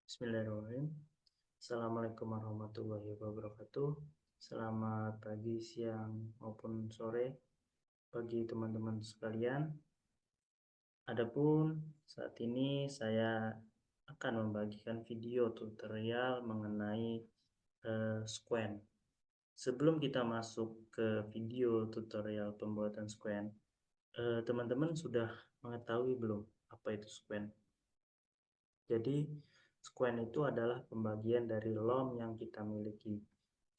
Bismillahirrahmanirrahim. Assalamualaikum warahmatullahi wabarakatuh. Selamat pagi, siang, maupun sore bagi teman-teman sekalian. Adapun saat ini saya akan membagikan video tutorial mengenai squen. Sebelum kita masuk ke video tutorial pembuatan squen, teman-teman sudah mengetahui belum apa itu squen? Jadi, squen itu adalah pembagian dari LOM yang kita miliki.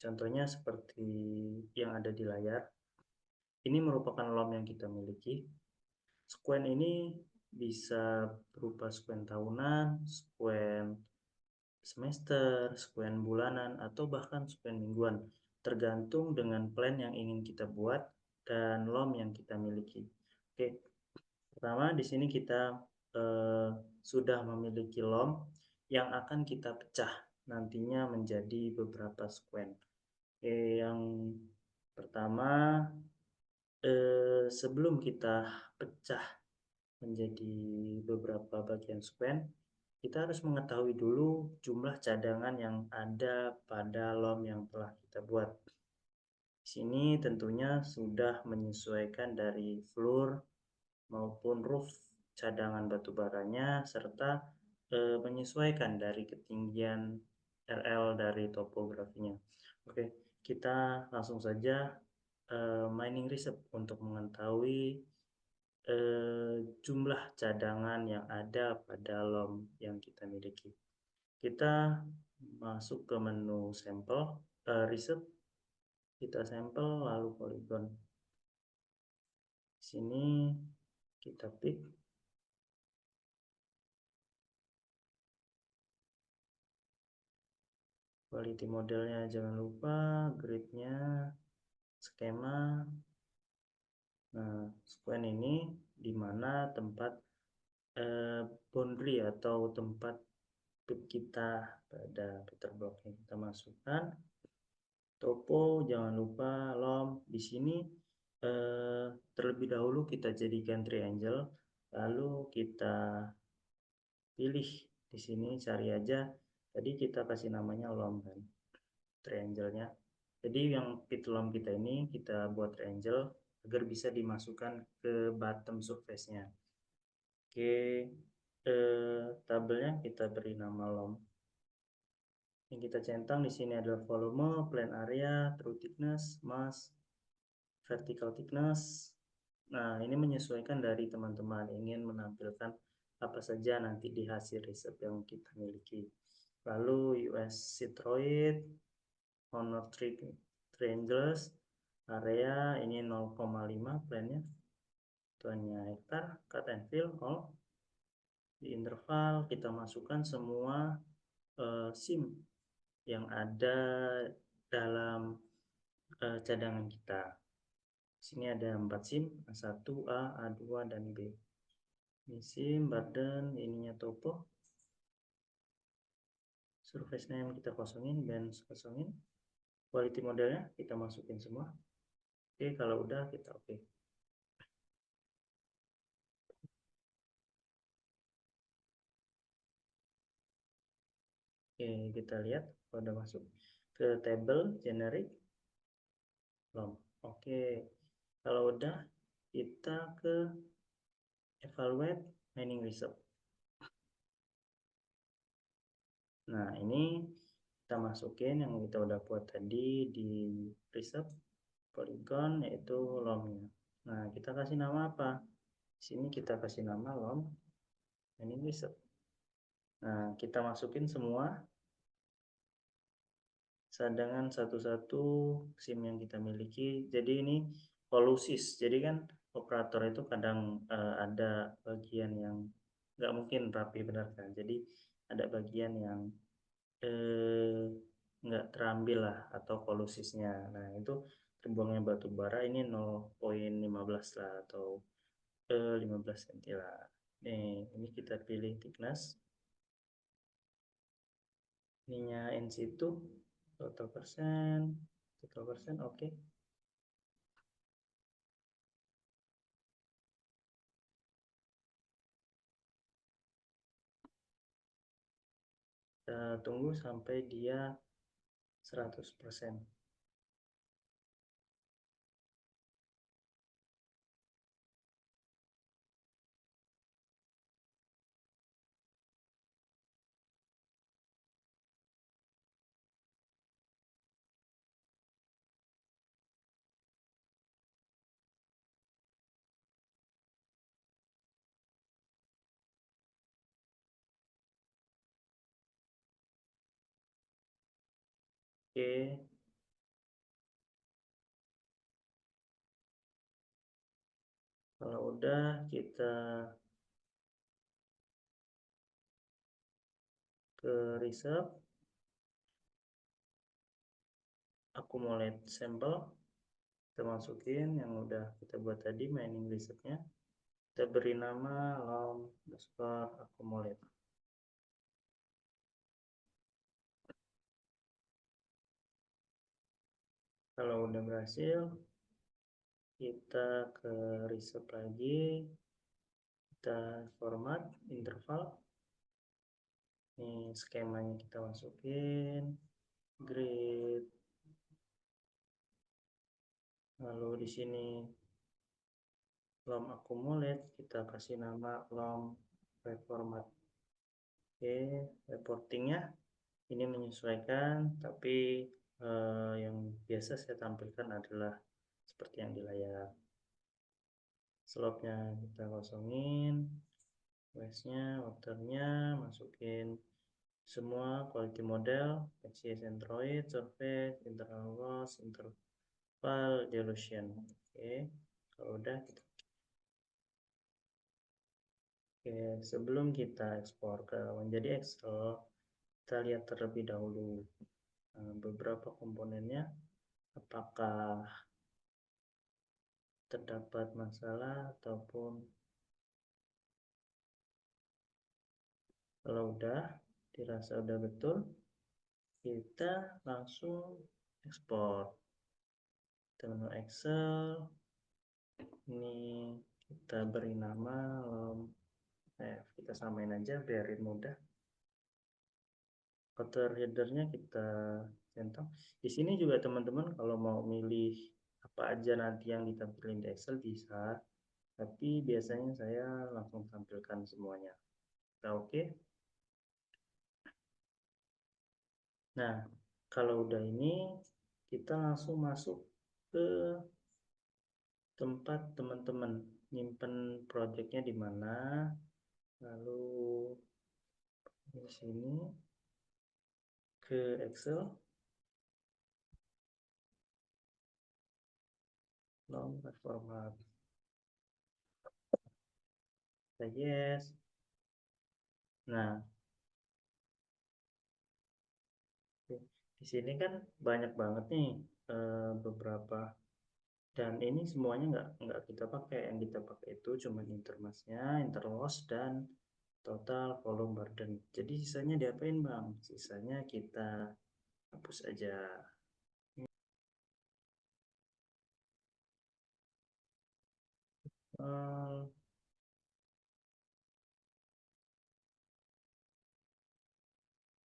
Contohnya seperti yang ada di layar. Ini merupakan LOM yang kita miliki. Squen ini bisa berupa squen tahunan, squen semester, squen bulanan, atau bahkan squen mingguan. Tergantung dengan plan yang ingin kita buat dan LOM yang kita miliki. Oke, pertama di sini kita sudah memiliki LOM yang akan kita pecah nantinya menjadi beberapa squen. Yang pertama, sebelum kita pecah menjadi beberapa bagian squen, kita harus mengetahui dulu jumlah cadangan yang ada pada LOM yang telah kita buat. Di sini tentunya sudah menyesuaikan dari floor maupun roof cadangan batu baranya, serta menyesuaikan dari ketinggian RL dari topografinya. Oke, kita langsung saja mining reserve untuk mengetahui jumlah cadangan yang ada pada LOM yang kita miliki. Kita masuk ke menu sampel, reserve, kita sampel lalu polygon. Di sini kita pick. Quality modelnya jangan lupa, grid-nya, skema. Nah, squen ini dimana tempat boundary atau tempat pit kita pada Peter block yang kita masukkan. Topo jangan lupa, LOM di sini terlebih dahulu kita jadikan triangle, lalu kita pilih di sini, cari aja. Tadi kita kasih namanya LOM kan, triangle-nya. Jadi yang pit LOM kita ini kita buat triangle agar bisa dimasukkan ke bottom surface-nya. Oke, tabelnya kita beri nama LOM. Yang kita centang di sini adalah volume, plane area, true thickness, mass, vertical thickness. Nah, ini menyesuaikan dari teman-teman ingin menampilkan apa saja nanti di hasil riset yang kita miliki. Lalu US Citroid, Honor Triangles, area ini 0,5 plannya, tuannya hektar, cut and fill, all. Di interval kita masukkan semua SIM yang ada dalam cadangan kita. Di sini ada 4 SIM, A1, A, A2, dan B. Ini SIM, burden, ininya topo. Surface name kita kosongin, bench kosongin. Quality modelnya kita masukin semua. Oke, kalau udah kita oke. Oke, kita lihat udah masuk ke table generic LOM. Oke, kalau udah kita ke evaluate mining reserve. Nah, ini kita masukin yang kita udah buat tadi di reserve polygon, yaitu LOM-nya. Nah, kita kasih nama apa? Di sini kita kasih nama LOM mining reserve. Nah, kita masukin semua cadangan satu-satu SIM yang kita miliki. Jadi ini polusis. Jadi kan operator itu kadang ada bagian yang nggak mungkin rapi, benar kan? Jadi ada bagian yang nggak terambil lah, atau polusisnya. Nah, itu terbuangnya batu bara ini 0,15 lah, atau 15 cm lah. Nih, ini kita pilih thickness. Ininya in situ total persen, oke. kita tunggu sampai dia 100%. Oke, kalau udah kita ke reserve, accumulate sampel, kita masukin yang udah kita buat tadi mining reserve-nya, kita beri nama long underscore accumulate. Kalau udah berhasil, kita ke reserve lagi, kita format interval. Ini skemanya kita masukin, grid. Lalu di sini long accumulate, kita kasih nama long reformat. Oke, reportingnya ini menyesuaikan, tapi yang biasa saya tampilkan adalah seperti yang di layar. Slope-nya kita kosongin, waste-nya, water-nya, masukin semua quality model, PCS Android, surface, internal loss, interval, dilution. Oke, kalau udah kita Oke, sebelum kita ekspor ke menjadi Excel, kita lihat terlebih dahulu beberapa komponennya, apakah terdapat masalah ataupun kalau udah dirasa udah betul, kita langsung ekspor. Kita menu Excel, ini kita beri nama kita samain aja biarin mudah. Outer headernya kita centang. Di sini juga teman-teman kalau mau milih apa aja nanti yang ditampilkan di Excel bisa, tapi biasanya saya langsung tampilkan semuanya. Nah, oke. Nah, kalau udah ini kita langsung masuk ke tempat teman-teman nyimpen projectnya di mana. Lalu di sini ke Excel, long format, yes. Nah, di sini kan banyak banget nih beberapa, dan ini semuanya nggak kita pakai. Yang kita pakai itu cuma intermasnya, interloss, dan total volume burden. Jadi sisanya diapain bang? Sisanya kita hapus aja.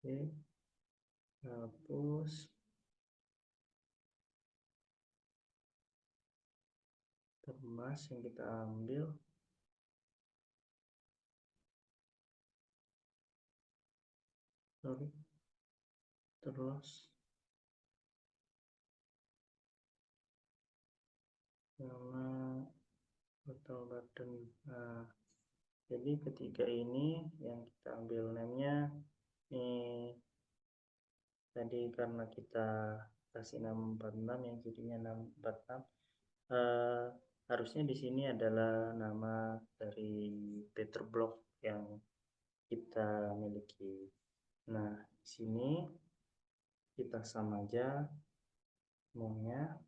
Oke, hapus termas yang kita ambil. Sorry, terus nama total burden. Nah, jadi ketiga ini yang kita ambil namanya ini tadi, karena kita kasih 646 yang jadinya 646, harusnya di sini adalah nama dari Peterblock yang kita miliki. Nah, di sini kita sama aja semuanya.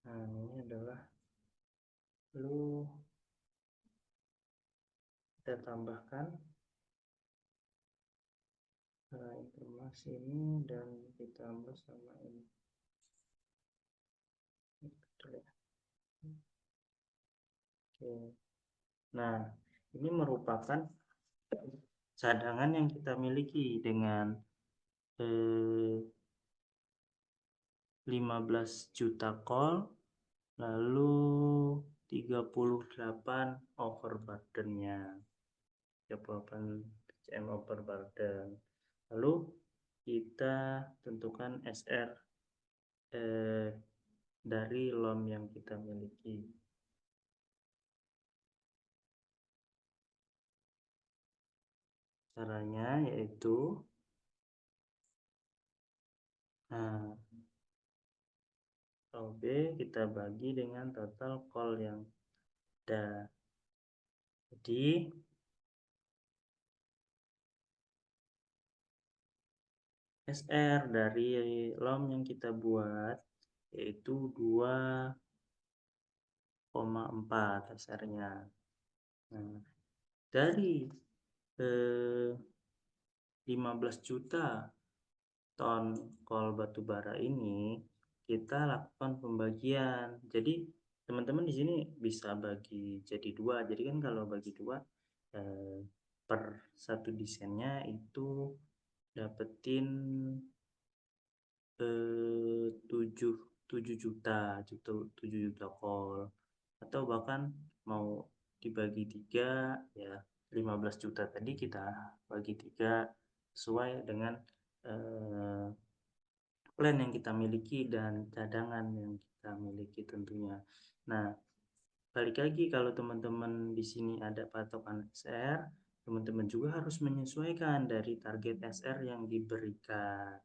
Nah, ini adalah lalu kita tambahkan informasi ini dan ditambah sama ini. Nah, ini merupakan cadangan yang kita miliki dengan 15 juta call, lalu 38 overburdennya, 38 PCM overburden. Lalu kita tentukan SR dari LOM yang kita miliki. Caranya yaitu, nah, OB kita bagi dengan total call yang ada. Jadi SR dari LOM yang kita buat yaitu 2,4 SR-nya. Nah, dari 15 juta ton kol batu bara ini kita lakukan pembagian. Jadi teman-teman di sini bisa bagi jadi dua. Jadi kan kalau bagi dua per satu desainnya itu dapetin 7 juta kol, atau bahkan mau dibagi 3 ya 15 juta tadi kita bagi 3 sesuai dengan plan yang kita miliki dan cadangan yang kita miliki tentunya. Nah, balik lagi kalau teman-teman di sini ada patokan SR, teman-teman juga harus menyesuaikan dari target SR yang diberikan.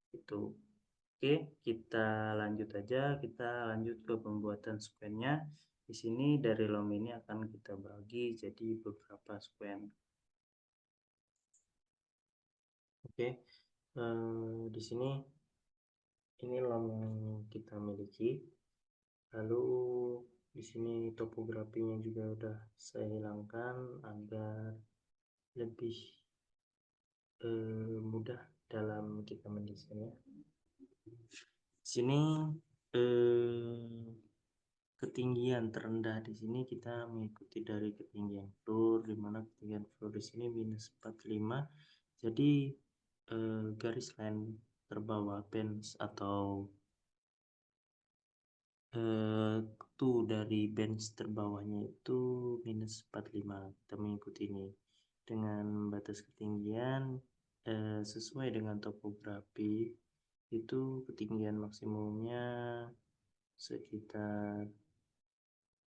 Itu. Oke, kita lanjut aja. Kita lanjut ke pembuatan square-nya. Di sini dari LOM ini akan kita bagi jadi beberapa square. Oke, di sini ini LOM yang kita miliki. Lalu di sini topografinya juga udah saya hilangkan agar lebih mudah dalam kita mendesainnya. Di sini ketinggian terendah di sini kita mengikuti dari ketinggian floor, di mana ketinggian floor di sini minus 45. Jadi garis line terbawah bench atau tuh dari bench terbawahnya itu minus 45. Kita mengikuti ini dengan batas ketinggian sesuai dengan topografi itu ketinggian maksimumnya sekitar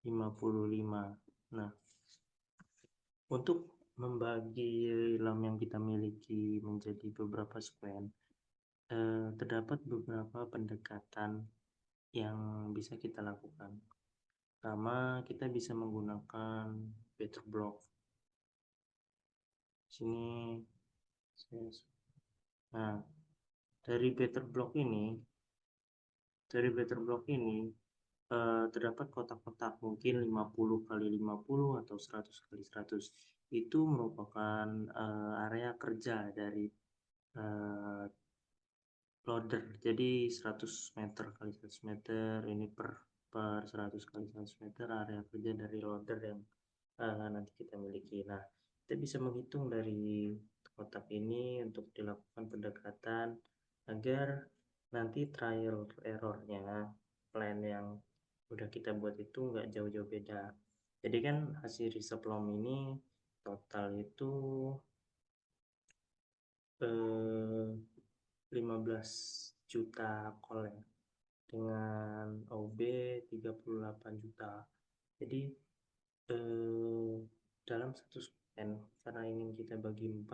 55. Nah, untuk membagi LOM yang kita miliki menjadi beberapa square, terdapat beberapa pendekatan yang bisa kita lakukan. Pertama, kita bisa menggunakan better block. Sini, nah dari better block ini terdapat kotak-kotak mungkin 50 kali 50 atau 100 kali 100. Itu merupakan area kerja dari loader. Jadi 100 meter kali 100 meter ini per 100 kali 100 meter area kerja dari loader yang nanti kita miliki. Nah, kita bisa menghitung dari kotak ini untuk dilakukan pendekatan agar nanti trial errornya plan yang udah kita buat itu nggak jauh-jauh beda. Jadi kan hasil riset LOM ini total itu 15 juta call ya, dengan OB 38 juta. Jadi dalam satu scan karena ingin kita bagi 4,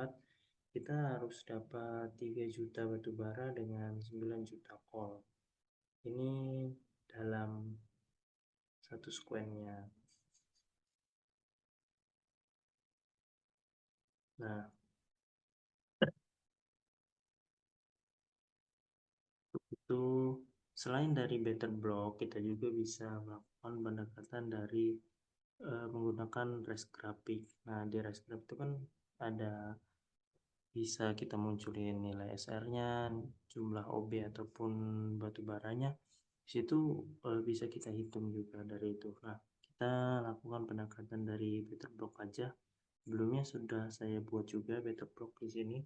kita harus dapat 3 juta batu bara dengan 9 juta call. Ini dalam satu square-nya. Nah, itu selain dari better block, kita juga bisa melakukan pendekatan dari menggunakan rest graphic. Nah, di rest graphic itu kan ada bisa kita munculin nilai SR-nya, jumlah OB ataupun batu baranya. Di situ bisa kita hitung juga dari itu. Nah, kita lakukan pendekatan dari Betterbox aja. Sebelumnya sudah saya buat juga Betterbox di sini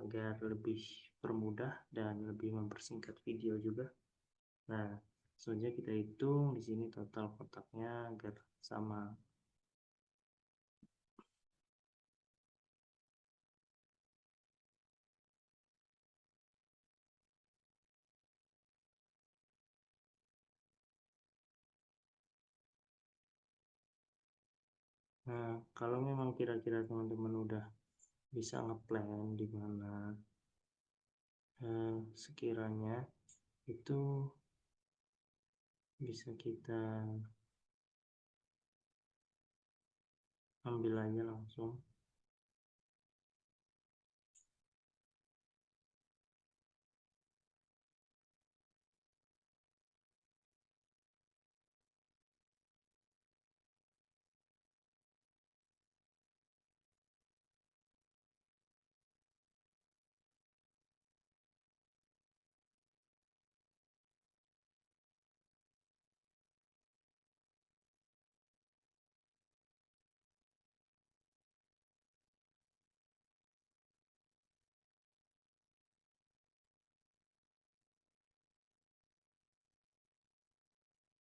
agar lebih permudah dan lebih mempersingkat video juga. Nah, selanjutnya kita hitung di sini total kotaknya agar sama. Nah, kalau memang kira-kira teman-teman udah bisa ngeplan di mana sekiranya itu bisa kita ambil aja langsung.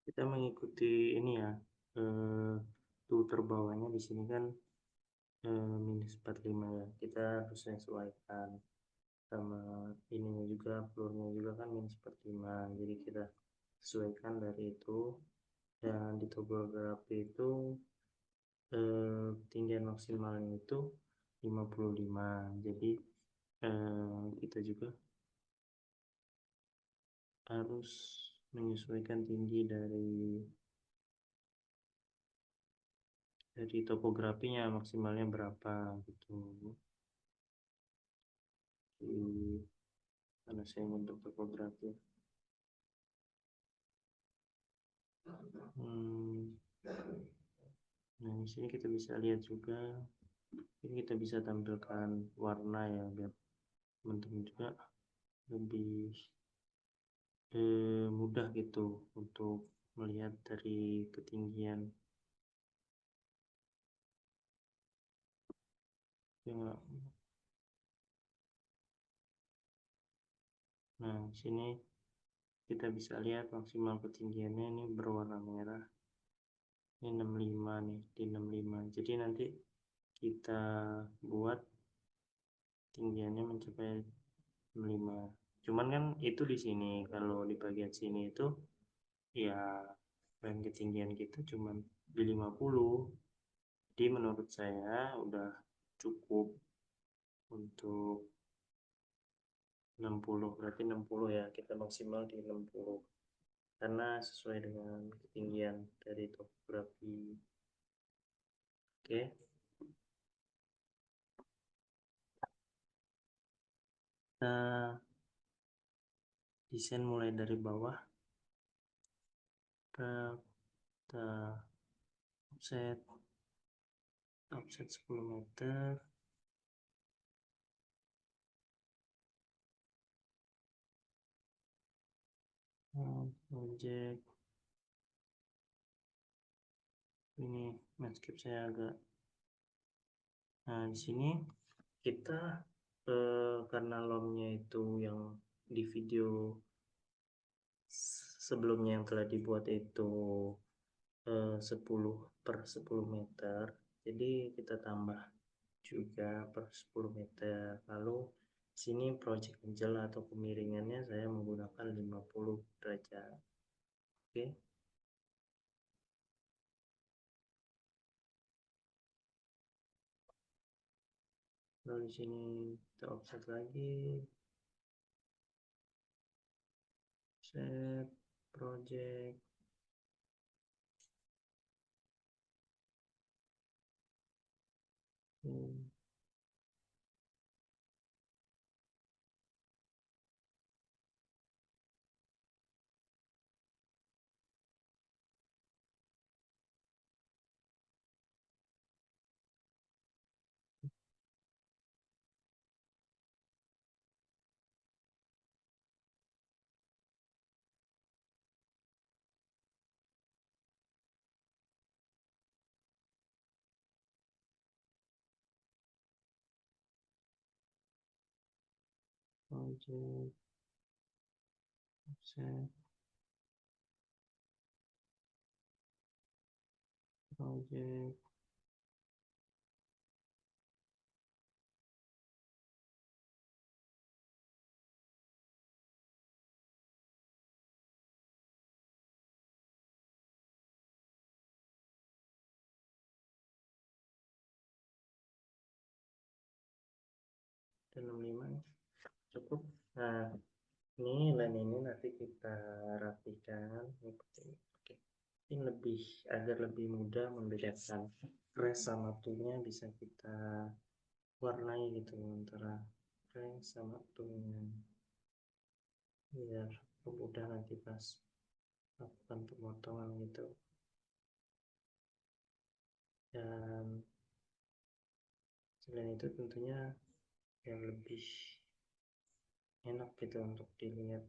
Kita mengikuti ini ya, tuh terbawahnya di sini kan minus 45 ya, kita harus sesuaikan sama ininya juga, floornya juga kan minus 45, jadi kita sesuaikan dari itu. Dan di topografi itu ketinggian maksimalnya itu 55, jadi kita juga harus menyesuaikan tinggi dari topografinya maksimalnya berapa gitu. Karena saya untuk topografi. Hmm, nah di sini kita bisa lihat juga, ini kita bisa tampilkan warna ya biar teman-teman juga lebih mudah gitu untuk melihat dari ketinggian. Ya, nah di sini kita bisa lihat maksimal ketinggiannya ini berwarna merah. Ini 65 nih, di 65. Jadi nanti kita buat tinggiannya mencapai 65. Cuman kan itu di sini, kalau di bagian sini itu ya rem ketinggian kita cuman di 50. Jadi menurut saya udah cukup untuk 60. Berarti 60 ya, kita maksimal di 60 karena sesuai dengan ketinggian dari topografi. Oke, kita desain mulai dari bawah. Kita offset 10 meter. Project ini landscape saya agak. Nah di sini kita karena lomnya itu yang di video sebelumnya yang telah dibuat itu 10 per 10 meter, jadi kita tambah juga per 10 meter. Lalu sini project angle atau kemiringannya saya menggunakan 50 derajat. Oke. Lalu di sini kita offset lagi, set project. project, offset, project, dan 65 cukup. Nah, ini line ini nanti kita rapikan. Oke. Ini lebih agar lebih mudah membedakan crash sama tune-nya, bisa kita warnai gitu antara crash sama tune-nya, biar mudah nanti pas lakukan pemotongan gitu. Dan selain itu tentunya yang lebih enak gitu untuk dilihat.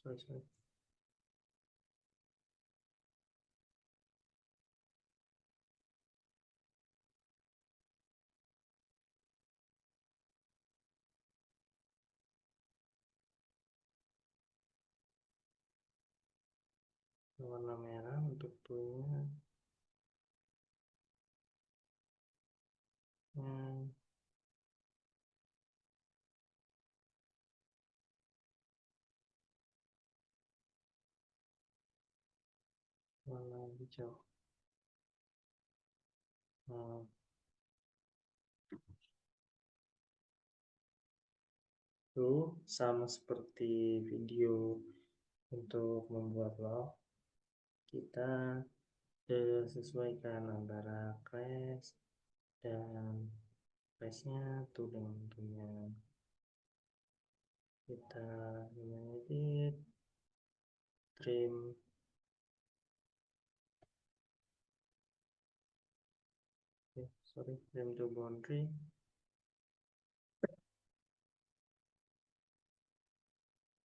Sorry. Warna merah untuk tune-nya, warna hijau. Nah, itu sama seperti video untuk membuat log, kita sesuaikan antara crash dan flashnya tuh dengan tentunya. Kita edit, trim, trim to boundary,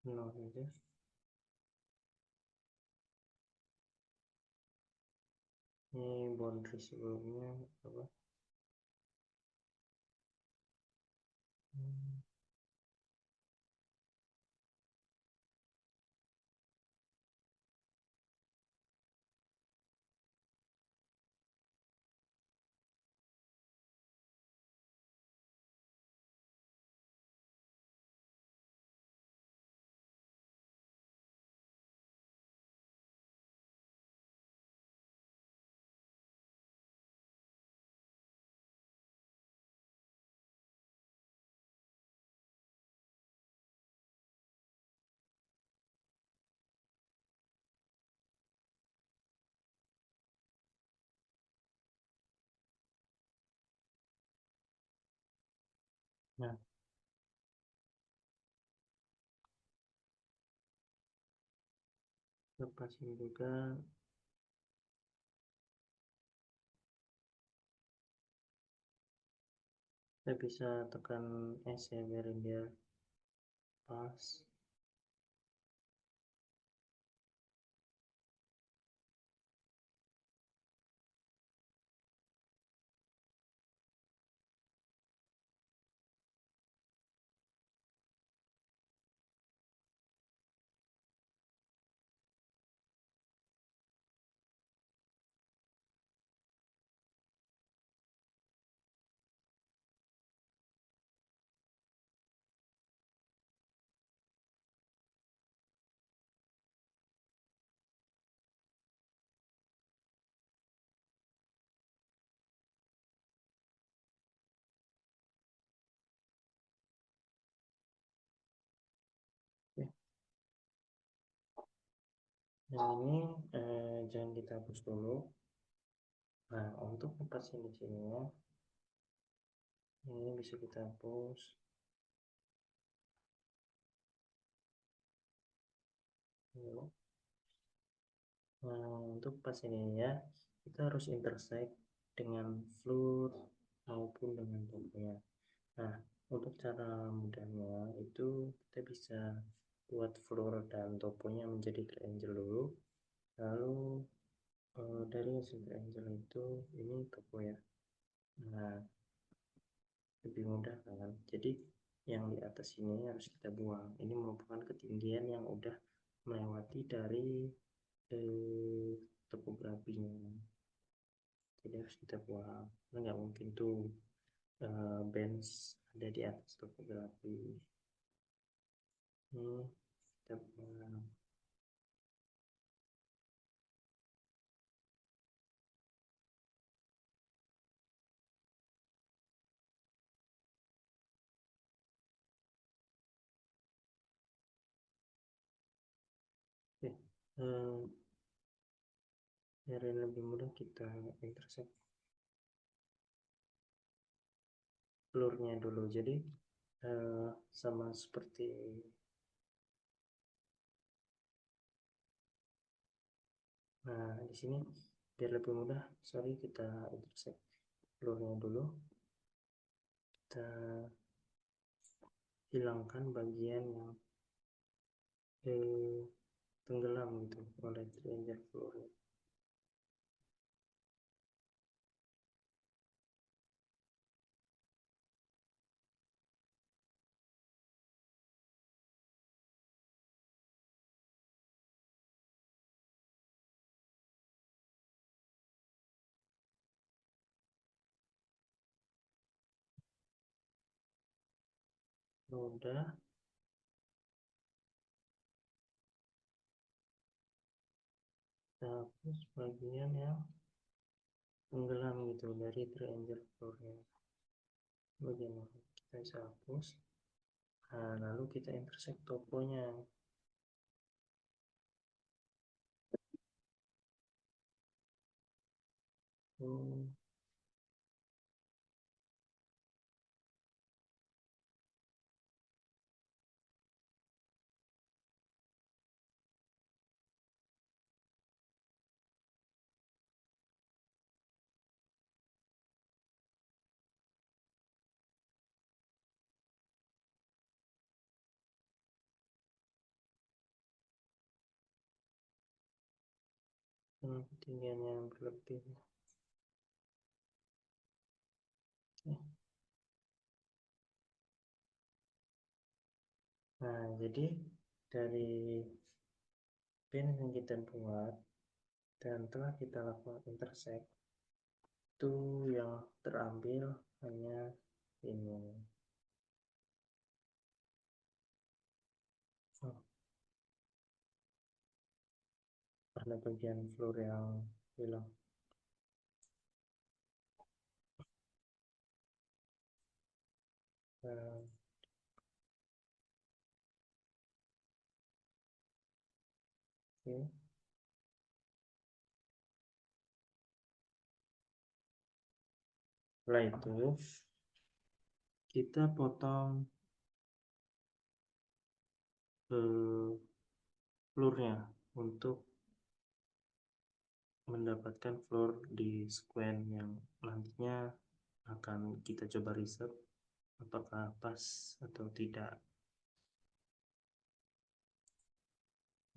no aja. Ini boundary sebelumnya apa? Nah, lepasin juga. Saya bisa tekan S ya biar dia pas. Oke. Yang ini jangan kita hapus dulu. Nah, untuk lepasin di sini ya, ini bisa kita hapus. Nah, untuk pas ini ya, kita harus intersect dengan floor maupun dengan tokonya. Nah, untuk cara mudahnya itu kita bisa buat floor dan toponya menjadi triangle dulu. Lalu dari hasil triangle itu ini topo ya. Nah, lebih mudah kan. Jadi yang di atas ini harus kita buang. Ini merupakan ketinggian yang udah melewati dari eh, topografinya. Jadi harus kita buang. Nah, nggak mungkin tuh bench ada di atas topografi. Ini kita buang. Oke. Eh, biar lebih mudah kita intersect floor-nya dulu. Jadi sama seperti nah di sini biar lebih mudah, sorry kita intersect floor-nya dulu. Kita hilangkan bagian yang eh, tenggelam gitu oleh triangle floor-nya. Udah, kita hapus bagian yang tenggelam gitu dari triangle floor-nya. Bagian ini kita bisa hapus. Nah, lalu kita intersect toponya. Hmm, ketinggian yang berlebih. Nah, jadi dari pin yang kita buat dan telah kita lakukan intersect, itu yang terambil hanya ini. Oh, ada bagian floor yang hilang. Nah, oke. Setelah itu kita potong floornya untuk mendapatkan floor di square yang nantinya akan kita coba riset apakah pas atau tidak.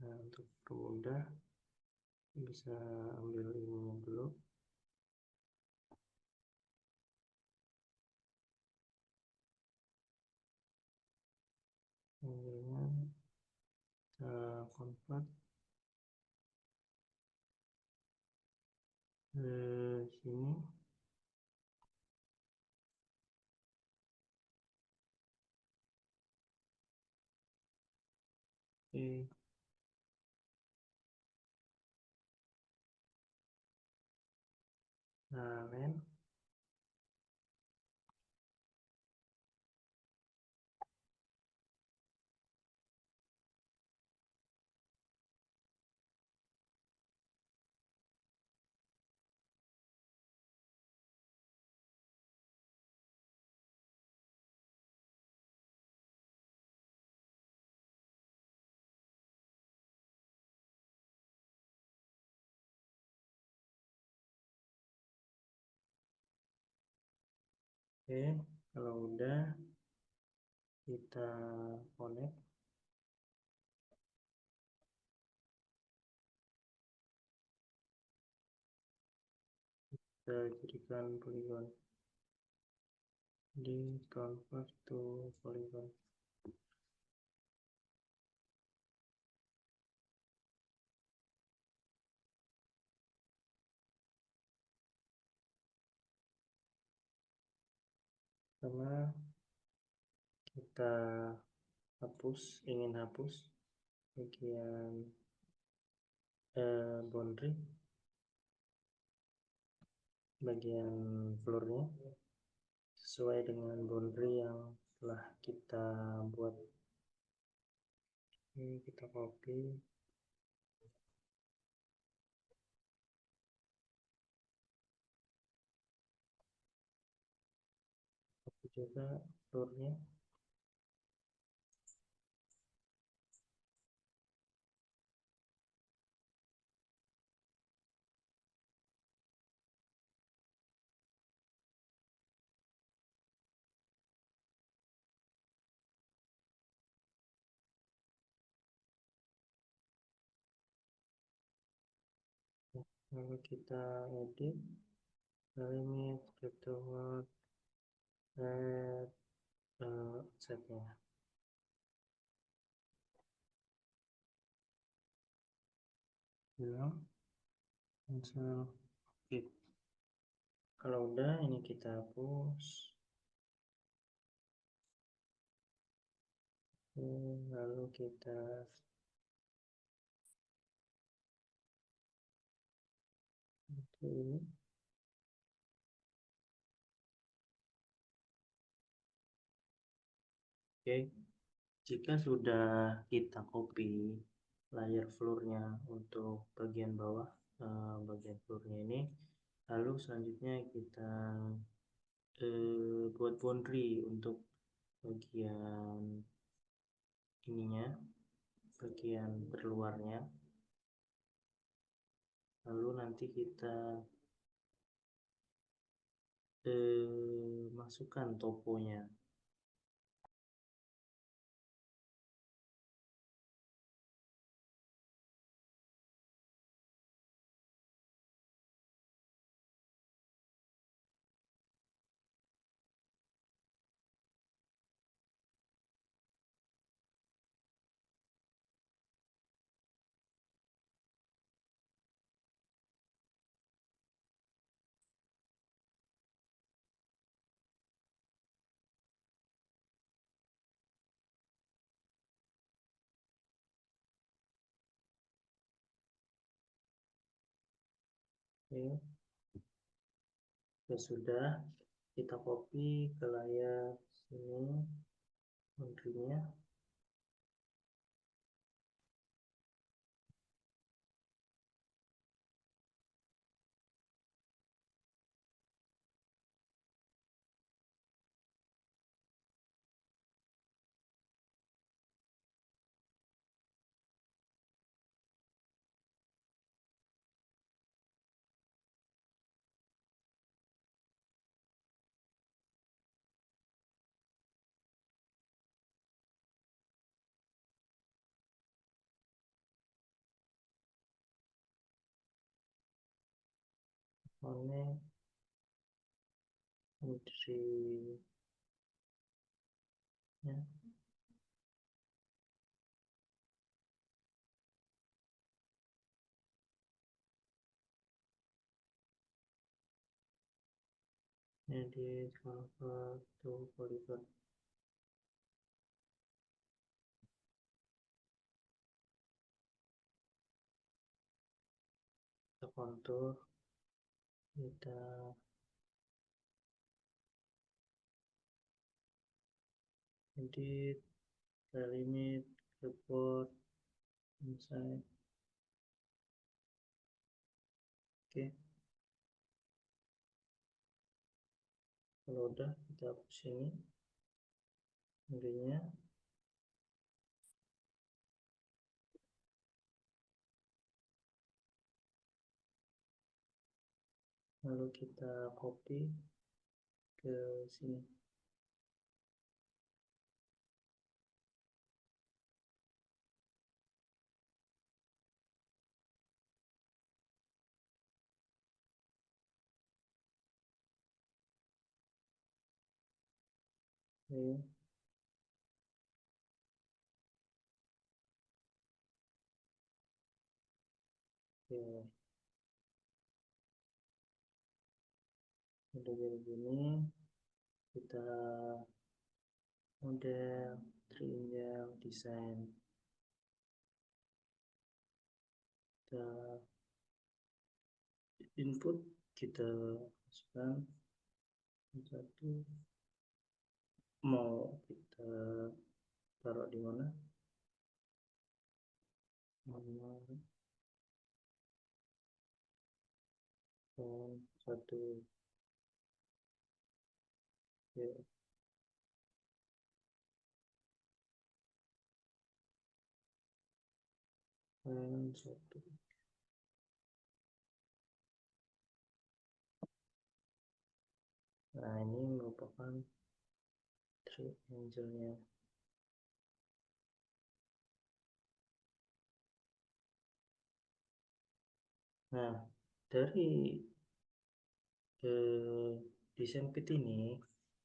Nah, untuk permudah bisa ambil ininya dulu. Ambilnya convert ke sini. Oke. Nah, lain. Oke, kalau udah kita connect. Kita jadikan polygon di convert to polygon. Karena kita ingin hapus bagian boundary, bagian floornya sesuai dengan boundary yang telah kita buat. Ini kita copy, juga floornya. Lalu kita edit limit crypto word add setnya bilang cancel. Oke, kalau udah ini kita hapus. Lalu kita ini. Oke, jika sudah kita copy layer floornya untuk bagian bawah, bagian floornya ini, lalu selanjutnya kita buat boundary untuk bagian ininya, bagian berluarnya. Lalu nanti kita masukkan toponya. Oke, sudah kita copy ke layar sini boundary-nya. Connect entry-nya. Edit convert to polygon. Kita kontur, kita edit limit report inside. Oke, kalau udah kita hapus ini boundary-nya. Lalu kita copy ke sini. Oke, oke. Udah jadi gini, kita model triangle design. Kita input, kita masukkan satu, mau kita taruh di mana, nomor satu, ya, satu. Nah, ini merupakan triangle-nya. Nah, dari desain pit ini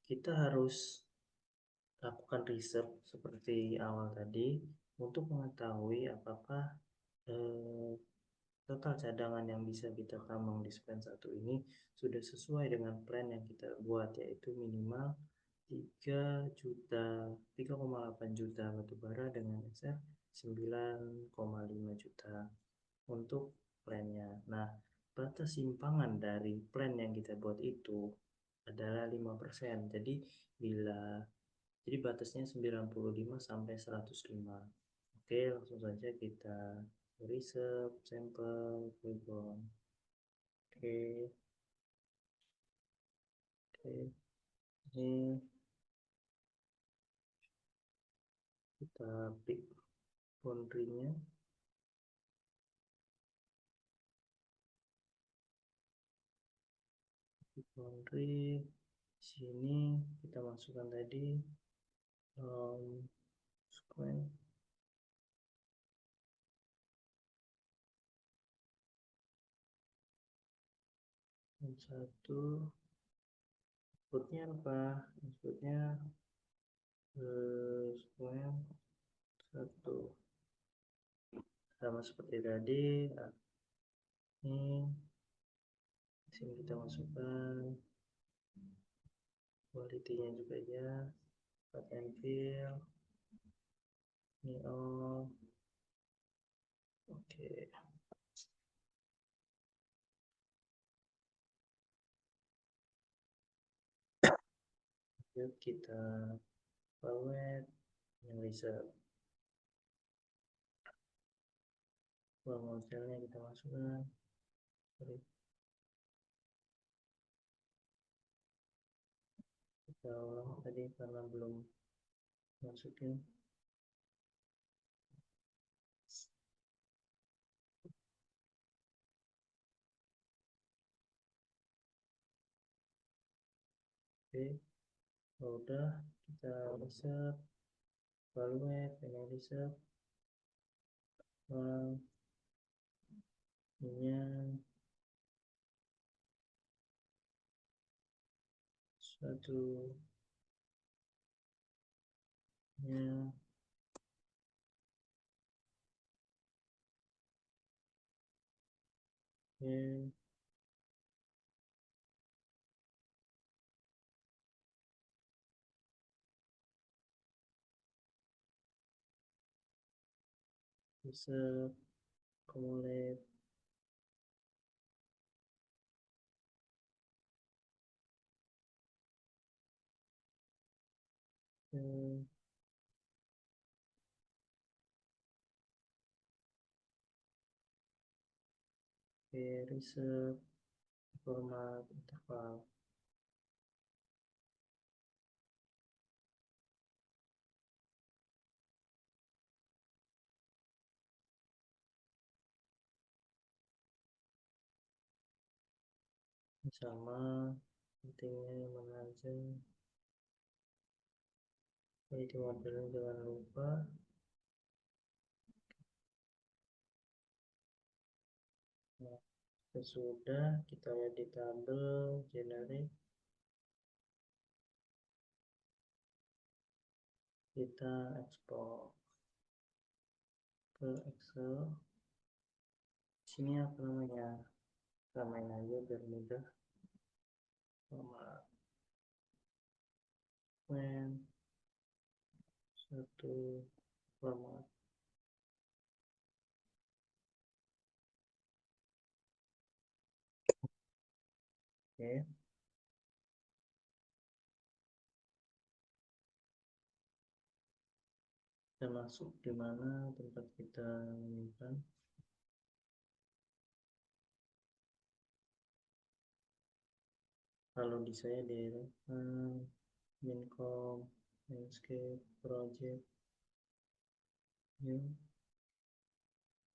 kita harus lakukan riset seperti awal tadi untuk mengetahui apakah eh, total cadangan yang bisa kita tambang di span 1 ini sudah sesuai dengan plan yang kita buat, yaitu minimal 3,8 juta batubara dengan SR 9,5 juta untuk plannya. Nah, batas simpangan dari plan yang kita buat itu adalah 5%. Jadi batasnya 95 sampai 105. Oke, langsung saja kita riset sampel polygon. Oke, oke. Ini kita pick boundary-nya. Pick boundary. Sini kita masukkan tadi square dan satu. Inputnya apa? Inputnya square satu, sama seperti tadi. Nah, ini sini kita masukkan quality-nya juga ya, cut and fill, ini all. Oke, yuk kita forward yang riset. Uang modelnya kita masukkan. Kita ulang tadi karena belum masukin. Oke, udah kita riset, evaluate, final riset, ini satu nya ya, riset, kumulate, ya, oke, riset, format, interval. Sama pentingnya mana aja. Jadi modelnya jangan lupa. Nah, sesudah kita lihat di tabel generate. kita ekspor ke Excel. Sini apa namanya, samain aja biar mudah. Format satu format. Oke, kita masuk di mana tempat kita menyimpan. Kalau di saya daerah Mincom, landscape, project, new,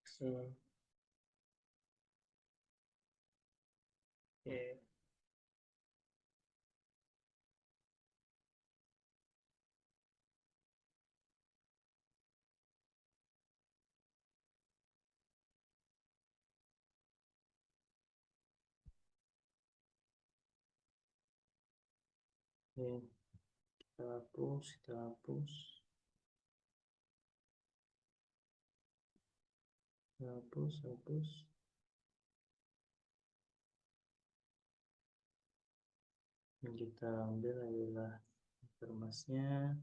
Excel. Oke, oke. Kita hapus, kita hapus, hapus, hapus. Yang kita ambil adalah informasinya,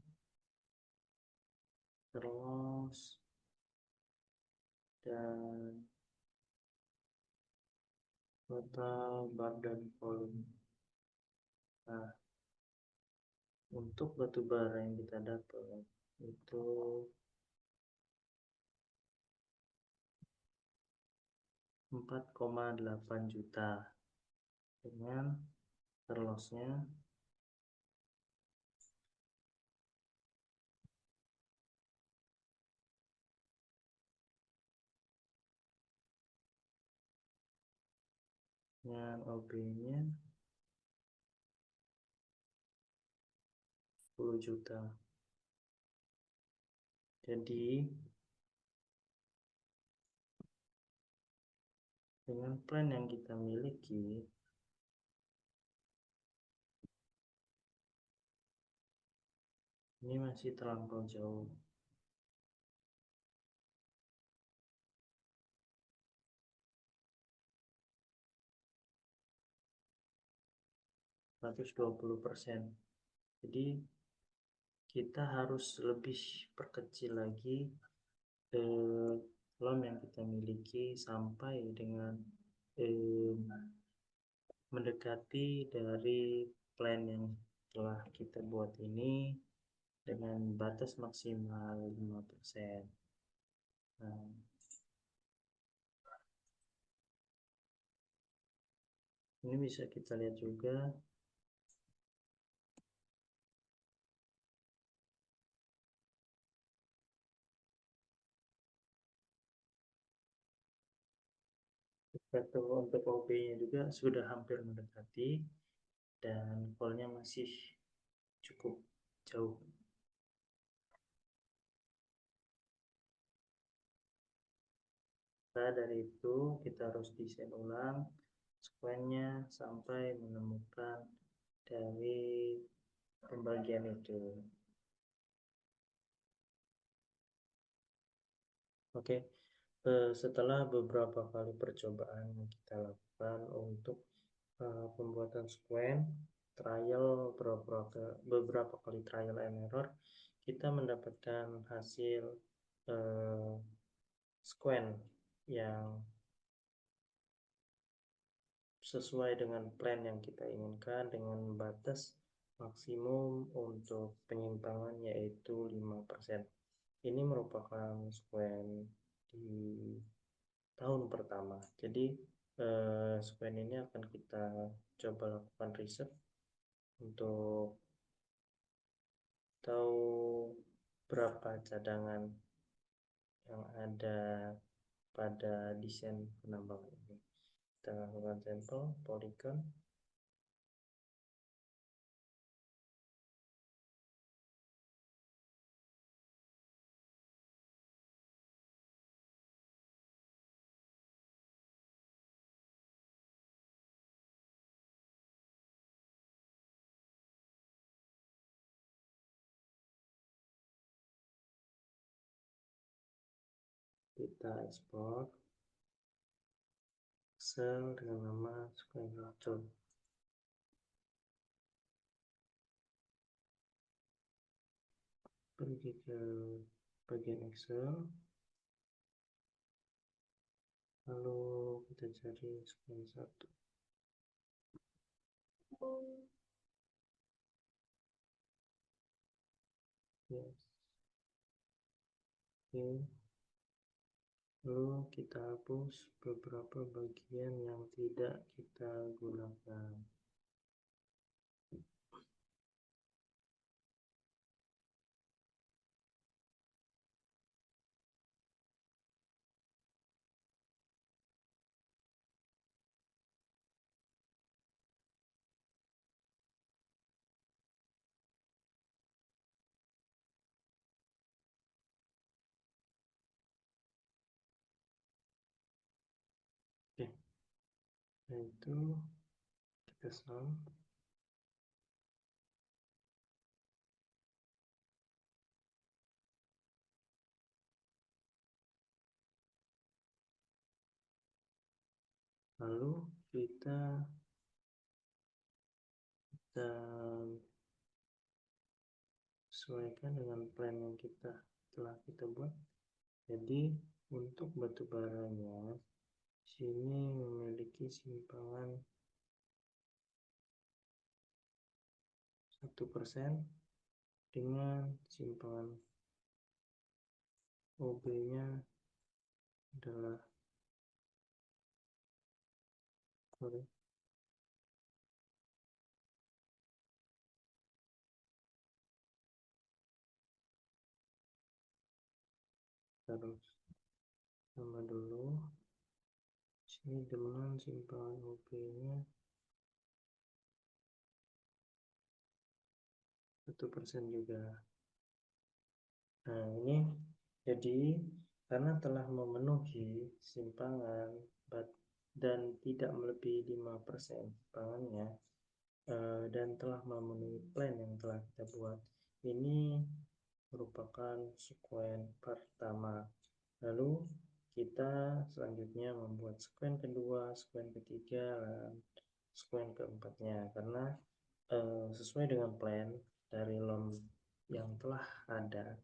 terus dan total bar dan volume. Nah, untuk batu bara yang kita dapat itu 4,8 juta dengan terlosnya dengan OB-nya 10 juta. Jadi dengan plan yang kita miliki, ini masih terlampau jauh. %120. Jadi kita harus lebih perkecil lagi loan yang kita miliki sampai dengan mendekati dari plan yang telah kita buat ini dengan batas maksimal 5%. Nah, ini bisa kita lihat juga untuk OB-nya juga sudah hampir mendekati dan call-nya masih cukup jauh. Nah, dari itu kita harus desain ulang sequence-nya sampai menemukan dari pembagian itu. Oke, setelah beberapa kali percobaan yang kita lakukan untuk pembuatan sequence, beberapa kali trial and error, kita mendapatkan hasil sequence yang sesuai dengan plan yang kita inginkan dengan batas maksimum untuk penyimpangan yaitu 5%. Ini merupakan sequence di tahun pertama. Jadi sequence ini akan kita coba lakukan riset untuk tahu berapa cadangan yang ada pada desain penambangan ini. Kita lakukan sampel polygon. kita ekspor Excel dengan nama Square Racun. Pergi ke bagian Excel, lalu kita cari Square 1. Yes. Oke. Lalu kita hapus beberapa bagian yang tidak kita gunakan. Oke, nah itu kita sum. Lalu kita sesuaikan dengan plan yang telah kita buat. Jadi untuk batu baranya sini memiliki simpangan 1% dengan simpangan OB-nya adalah terus sama dulu sini dengan simpangan OB-nya 1% juga. Nah ini jadi karena telah memenuhi simpangan dan tidak melebihi 5% simpangannya, dan telah memenuhi plan yang telah kita buat, ini merupakan sekuen pertama. Lalu kita selanjutnya membuat sekuen kedua, sekuen ketiga, dan sekuen keempatnya, karena sesuai dengan plan dari LOM yang telah ada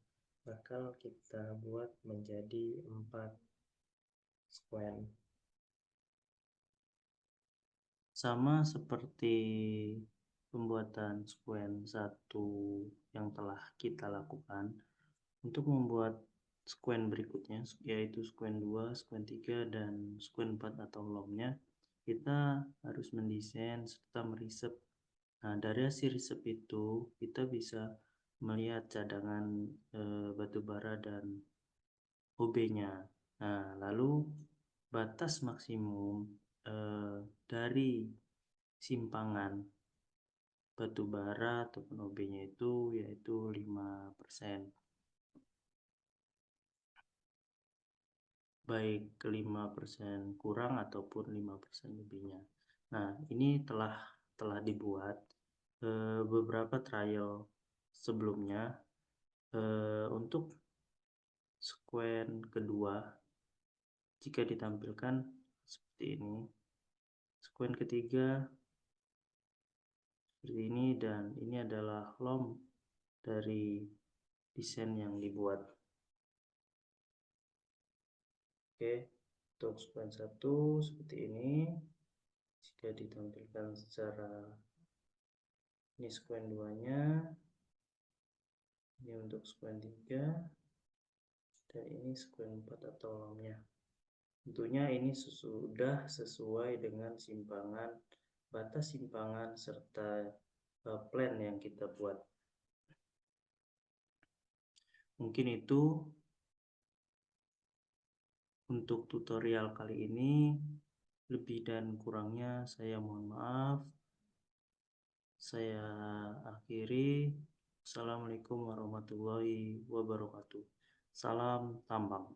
bakal kita buat menjadi 4 sekuen. Sama seperti pembuatan sekuen 1 yang telah kita lakukan, untuk membuat sekuen berikutnya yaitu sekuen 2, sekuen 3, dan sekuen 4 atau LOM-nya, kita harus mendesain serta meresep. Nah, dari hasil resep itu kita bisa melihat cadangan batu bara dan OB-nya. Nah, lalu batas maksimum dari simpangan batu bara ataupun OB-nya itu yaitu 5%. Baik ke 5% kurang ataupun 5% lebihnya. Nah, ini telah dibuat beberapa trial sebelumnya. Untuk sekuen kedua jika ditampilkan seperti ini, sekuen ketiga seperti ini, dan ini adalah LOM dari desain yang dibuat. Oke, untuk sekuen 1 seperti ini jika ditampilkan secara ini sekuen 2 nya, ini untuk sekuen 3, dan ini sekuen 4 atau LOM-nya. Tentunya ini sudah sesuai dengan simpangan, batas simpangan serta plan yang kita buat. Mungkin itu untuk tutorial kali ini. Lebih dan kurangnya saya mohon maaf. Saya akhiri. Assalamualaikum warahmatullahi wabarakatuh. Salam tambang.